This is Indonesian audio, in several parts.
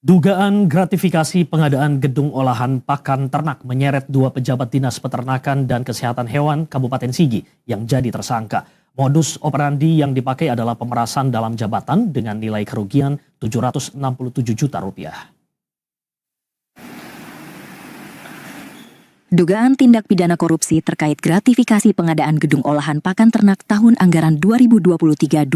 Dugaan gratifikasi pengadaan gedung olahan pakan ternak menyeret dua pejabat Dinas Peternakan dan Kesehatan Hewan Kabupaten Sigi yang jadi tersangka. Modus operandi yang dipakai adalah pemerasan dalam jabatan dengan nilai kerugian 767 juta rupiah. Dugaan tindak pidana korupsi terkait gratifikasi pengadaan gedung olahan pakan ternak tahun anggaran 2023-2024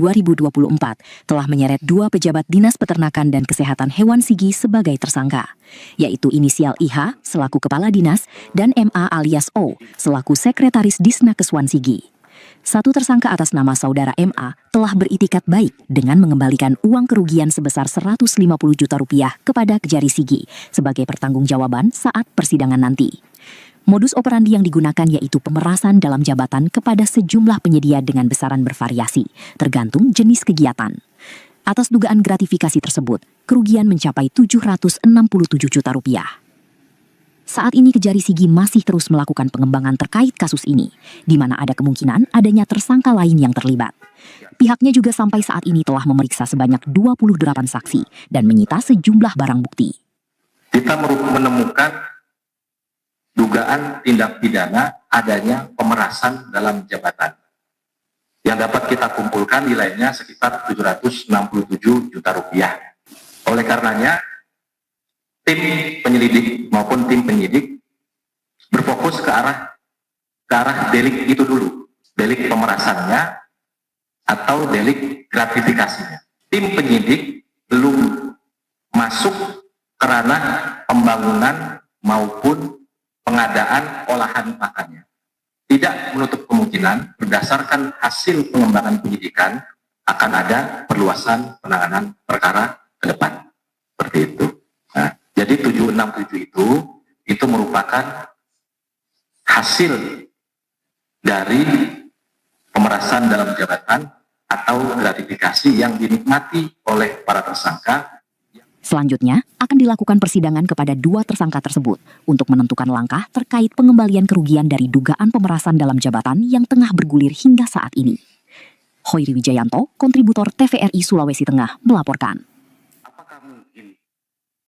telah menyeret dua pejabat Dinas Peternakan dan Kesehatan Hewan Sigi sebagai tersangka, yaitu inisial IH selaku Kepala Dinas dan MA alias O selaku Sekretaris Disnakeswan Sigi. Satu tersangka atas nama saudara MA telah beritikat baik dengan mengembalikan uang kerugian sebesar 150 juta rupiah kepada Kejari Sigi sebagai pertanggungjawaban saat persidangan nanti. Modus operandi yang digunakan yaitu pemerasan dalam jabatan kepada sejumlah penyedia dengan besaran bervariasi, tergantung jenis kegiatan. Atas dugaan gratifikasi tersebut, kerugian mencapai 767 juta rupiah. Saat ini Kejari Sigi masih terus melakukan pengembangan terkait kasus ini, di mana ada kemungkinan adanya tersangka lain yang terlibat. Pihaknya juga sampai saat ini telah memeriksa sebanyak 28 saksi dan menyita sejumlah barang bukti. Kita menemukan dugaan tindak pidana adanya pemerasan dalam jabatan. Yang dapat kita kumpulkan nilainya sekitar 767 juta rupiah. Oleh karenanya, tim penyelidik maupun tim penyidik berfokus ke arah delik itu dulu, delik pemerasannya atau delik gratifikasinya. Tim penyidik belum masuk ke ranah pembangunan maupun pengadaan olahan pakannya. Tidak menutup kemungkinan berdasarkan hasil pengembangan penyidikan akan ada perluasan penanganan perkara ke depan. Seperti itu. Nah, jadi 767 itu merupakan hasil dari pemerasan dalam jabatan atau gratifikasi yang dinikmati oleh para tersangka. Selanjutnya, akan dilakukan persidangan kepada dua tersangka tersebut untuk menentukan langkah terkait pengembalian kerugian dari dugaan pemerasan dalam jabatan yang tengah bergulir hingga saat ini. Hoiri Wijayanto, kontributor TVRI Sulawesi Tengah, melaporkan.